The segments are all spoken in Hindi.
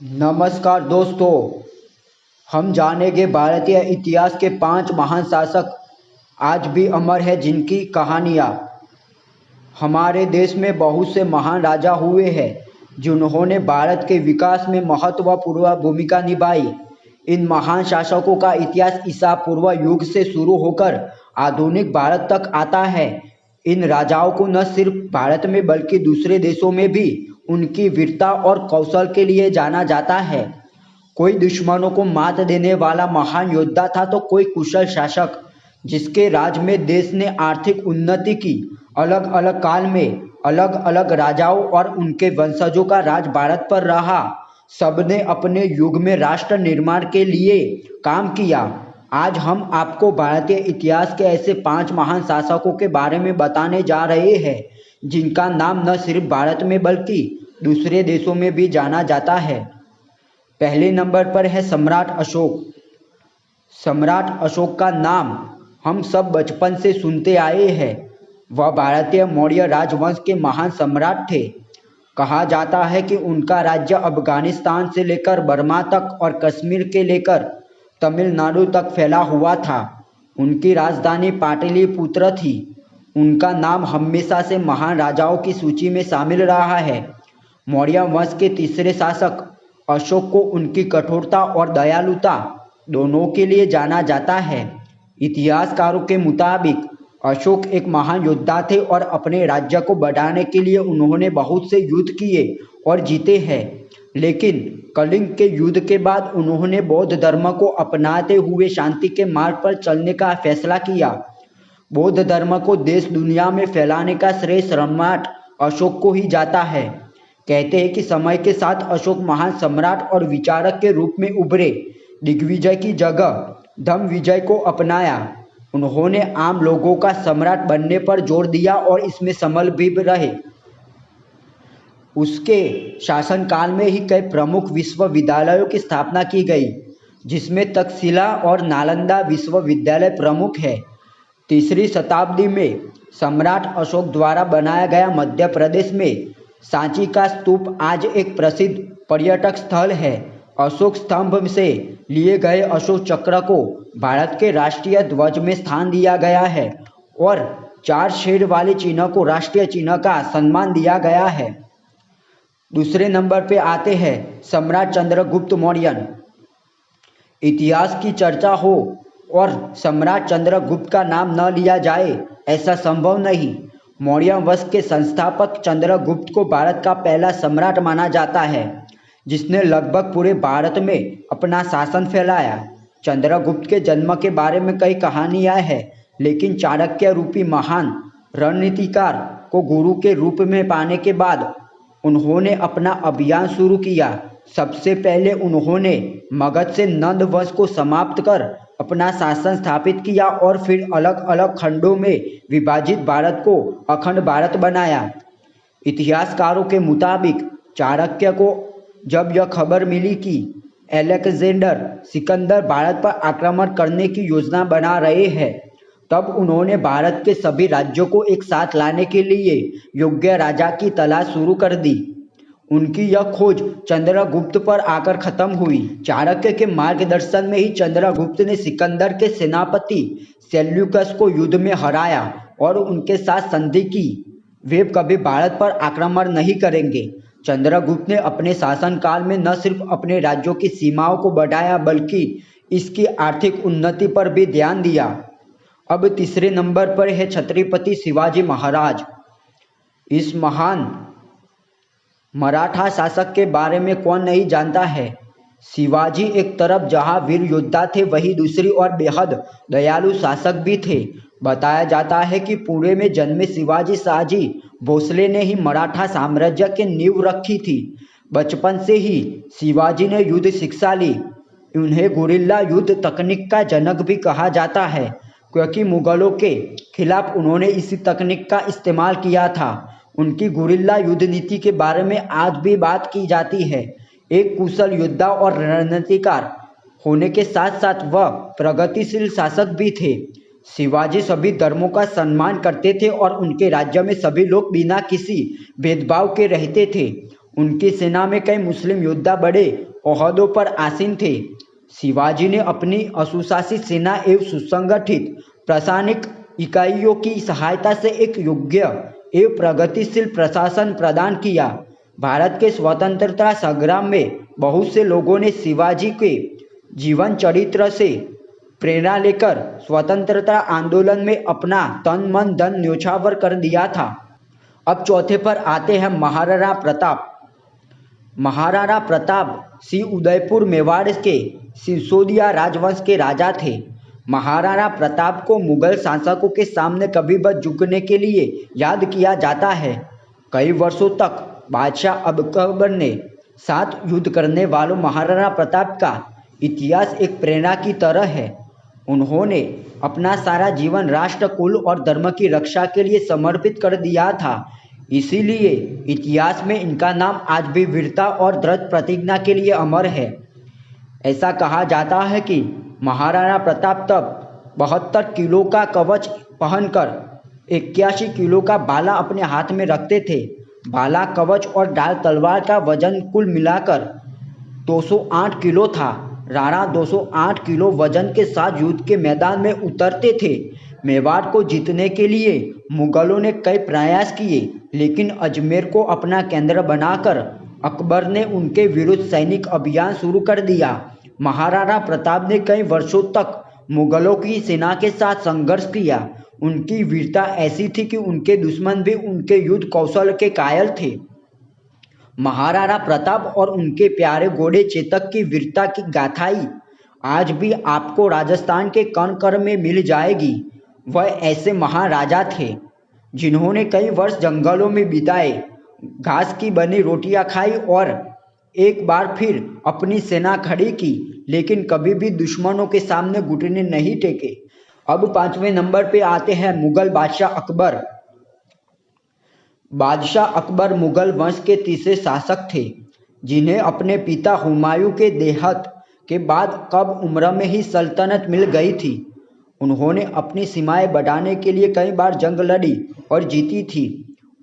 नमस्कार दोस्तों, हम जानेंगे भारतीय इतिहास के 5 महान शासक आज भी अमर हैं जिनकी कहानियाँ हमारे देश में बहुत से महान राजा हुए हैं जिन्होंने भारत के विकास में महत्वपूर्ण भूमिका निभाई। इन महान शासकों का इतिहास ईसा पूर्व युग से शुरू होकर आधुनिक भारत तक आता है। इन राजाओं को न सिर्फ भारत में बल्कि दूसरे देशों में भी उनकी वीरता और कौशल के लिए जाना जाता है। कोई दुश्मनों को मात देने वाला महान योद्धा था तो कोई कुशल शासक जिसके राज में देश ने आर्थिक उन्नति की। अलग अलग काल में अलग अलग राजाओं और उनके वंशजों का राज भारत पर रहा। सबने अपने युग में राष्ट्र निर्माण के लिए काम किया। आज हम आपको भारतीय इतिहास के ऐसे 5 महान शासकों के बारे में बताने जा रहे हैं जिनका नाम न सिर्फ भारत में बल्कि दूसरे देशों में भी जाना जाता है। पहले नंबर पर है सम्राट अशोक। सम्राट अशोक का नाम हम सब बचपन से सुनते आए हैं। वह भारतीय मौर्य राजवंश के महान सम्राट थे। कहा जाता है कि उनका राज्य अफगानिस्तान से लेकर बर्मा तक और कश्मीर के लेकर तमिलनाडु तक फैला हुआ था। उनकी राजधानी पाटलिपुत्र थी। उनका नाम हमेशा से महान राजाओं की सूची में शामिल रहा है। मौर्य वंश के तीसरे शासक अशोक को उनकी कठोरता और दयालुता दोनों के लिए जाना जाता है। इतिहासकारों के मुताबिक अशोक एक महान योद्धा थे और अपने राज्य को बढ़ाने के लिए उन्होंने बहुत से युद्ध किए और जीते हैं। लेकिन कलिंग के युद्ध के बाद उन्होंने बौद्ध धर्म को अपनाते हुए शांति के मार्ग पर चलने का फैसला किया। बौद्ध धर्म को देश दुनिया में फैलाने का श्रेय सम्राट अशोक को ही जाता है। कहते हैं कि समय के साथ अशोक महान सम्राट और विचारक के रूप में उभरे। दिग्विजय की जगह धर्म विजय को अपनाया। उन्होंने आम लोगों का सम्राट बनने पर जोर दिया और इसमें समल भी रहे। उसके शासनकाल में ही कई प्रमुख विश्वविद्यालयों की स्थापना की गई, जिसमें तक्षशिला और नालंदा विश्वविद्यालय प्रमुख है। 3री शताब्दी में सम्राट अशोक द्वारा बनाया गया मध्य प्रदेश में सांची का स्तूप आज एक प्रसिद्ध पर्यटक स्थल है। अशोक स्तंभ से लिए गए अशोक चक्र को भारत के राष्ट्रीय ध्वज में स्थान दिया गया है और 4 शेर वाले चिन्ह को राष्ट्रीय चिन्ह का सम्मान दिया गया है। दूसरे नंबर पे आते हैं सम्राट चंद्रगुप्त मौर्य। इतिहास की चर्चा हो और सम्राट चंद्रगुप्त का नाम न लिया जाए ऐसा संभव नहीं। मौर्य वंश के संस्थापक चंद्रगुप्त को भारत का पहला सम्राट माना जाता है, जिसने लगभग पूरे भारत में अपना शासन फैलाया। चंद्रगुप्त के जन्म के बारे में कई कहानियां हैं, लेकिन चाणक्य रूपी महान रणनीतिकार को गुरु के रूप में पाने के बाद उन्होंने अपना अभियान शुरू किया। सबसे पहले उन्होंने मगध से नंद वंश को समाप्त कर अपना शासन स्थापित किया और फिर अलग अलग खंडों में विभाजित भारत को अखंड भारत बनाया। इतिहासकारों के मुताबिक चाणक्य को जब यह खबर मिली कि अलेक्जेंडर सिकंदर भारत पर आक्रमण करने की योजना बना रहे हैं, तब उन्होंने भारत के सभी राज्यों को एक साथ लाने के लिए योग्य राजा की तलाश शुरू कर दी। उनकी यह खोज चंद्रगुप्त पर आकर खत्म हुई। चाणक्य के मार्गदर्शन में ही चंद्रगुप्त ने सिकंदर के सेनापति सेल्यूकस को युद्ध में हराया और उनके साथ संधि की। वे कभी भारत पर आक्रमण नहीं करेंगे। चंद्रगुप्त ने अपने शासनकाल में न सिर्फ अपने राज्यों की सीमाओं को बढ़ाया बल्कि इसकी आर्थिक उन्नति पर भी ध्यान दिया। अब तीसरे नंबर पर है छत्रपति शिवाजी महाराज। इस महान मराठा शासक के बारे में कौन नहीं जानता है। शिवाजी एक तरफ जहां वीर योद्धा थे, वहीं दूसरी ओर बेहद दयालु शासक भी थे। बताया जाता है कि पुणे में जन्मे शिवाजी शाहजी भोसले ने ही मराठा साम्राज्य की नींव रखी थी। बचपन से ही शिवाजी ने युद्ध शिक्षा ली। उन्हें गुरिल्ला युद्ध तकनीक का जनक भी कहा जाता है, क्योंकि मुगलों के खिलाफ उन्होंने इसी तकनीक का इस्तेमाल किया था। उनकी गुरिल्ला युद्ध नीति के बारे में आज भी बात की जाती है। एक कुशल योद्धा और रणनीतिकार होने के साथ साथ वह प्रगतिशील शासक भी थे। शिवाजी सभी धर्मों का सम्मान करते थे और उनके राज्य में सभी लोग बिना किसी भेदभाव के रहते थे। उनकी सेना में कई मुस्लिम योद्धा बड़े ओहदों पर आसीन थे। शिवाजी ने अपनी असुशासित सेना एवं सुसंगठित प्रशासनिक इकाइयों की सहायता से एक योग्य एवं प्रगतिशील प्रशासन प्रदान किया। भारत के स्वतंत्रता संग्राम में बहुत से लोगों ने शिवाजी के जीवन चरित्र से प्रेरणा लेकर स्वतंत्रता आंदोलन में अपना तन मन धन न्योछावर कर दिया था। अब चौथे पर आते हैं महाराणा प्रताप। महाराणा प्रताप सिंह उदयपुर मेवाड़ के सिसोदिया राजवंश के राजा थे। महाराणा प्रताप को मुगल शासकों के सामने कभी भी झुकने के लिए याद किया जाता है। कई वर्षों तक बादशाह अकबर ने साथ युद्ध करने वालों महाराणा प्रताप का इतिहास एक प्रेरणा की तरह है। उन्होंने अपना सारा जीवन राष्ट्र, कुल और धर्म की रक्षा के लिए समर्पित कर दिया था। इसीलिए इतिहास में इनका नाम आज भी वीरता और दृढ़ प्रतिज्ञा के लिए अमर है। ऐसा कहा जाता है कि महाराणा प्रताप तब 72 किलो का कवच पहनकर 81 किलो का भाला अपने हाथ में रखते थे। भाला, कवच और ढाल तलवार का वजन कुल मिलाकर 208 किलो था। राणा 208 किलो वजन के साथ युद्ध के मैदान में उतरते थे। मेवाड़ को जीतने के लिए मुगलों ने कई प्रयास किए, लेकिन अजमेर को अपना केंद्र बनाकर अकबर ने उनके विरुद्ध सैनिक अभियान शुरू कर दिया। महाराणा प्रताप ने कई वर्षों तक मुगलों की सेना के साथ संघर्ष किया। उनकी वीरता ऐसी थी कि उनके दुश्मन भी उनके युद्ध कौशल के कायल थे। महाराणा प्रताप और उनके प्यारे घोड़े चेतक की वीरता की गाथाई आज भी आपको राजस्थान के कण कण में मिल जाएगी। वह ऐसे महाराजा थे जिन्होंने कई वर्ष जंगलों में बिताए, घास की बनी रोटियां खाई और एक बार फिर अपनी सेना खड़ी की, लेकिन कभी भी दुश्मनों के सामने घुटने नहीं टेके। अब 5वें नंबर पे आते हैं मुगल बादशाह अकबर। बादशाह अकबर मुगल वंश के तीसरे शासक थे, जिन्हें अपने पिता हुमायूं के देहांत के बाद कम उम्र में ही सल्तनत मिल गई थी। उन्होंने अपनी सीमाएं बढ़ाने के लिए कई बार जंग लड़ी और जीती थी।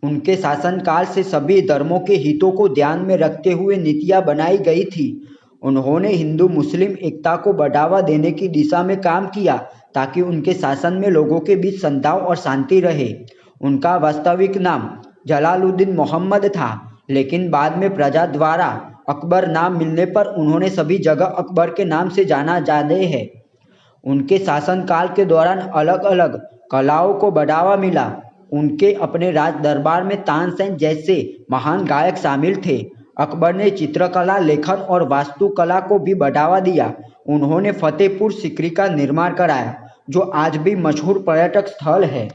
उनके शासनकाल से सभी धर्मों के हितों को ध्यान में रखते हुए नीतियां बनाई गई थी। उन्होंने हिंदू मुस्लिम एकता को बढ़ावा देने की दिशा में काम किया, ताकि उनके शासन में लोगों के बीच सद्भाव और शांति रहे। उनका वास्तविक नाम जलालुद्दीन मोहम्मद था, लेकिन बाद में प्रजा द्वारा अकबर नाम मिलने पर उन्होंने सभी जगह अकबर के नाम से जाना जाते हैं। उनके शासनकाल के दौरान अलग अलग कलाओं को बढ़ावा मिला। उनके अपने राज दरबार में तानसेन जैसे महान गायक शामिल थे। अकबर ने चित्रकला, लेखन और वास्तुकला को भी बढ़ावा दिया। उन्होंने फतेहपुर सीकरी का निर्माण कराया, जो आज भी मशहूर पर्यटक स्थल है।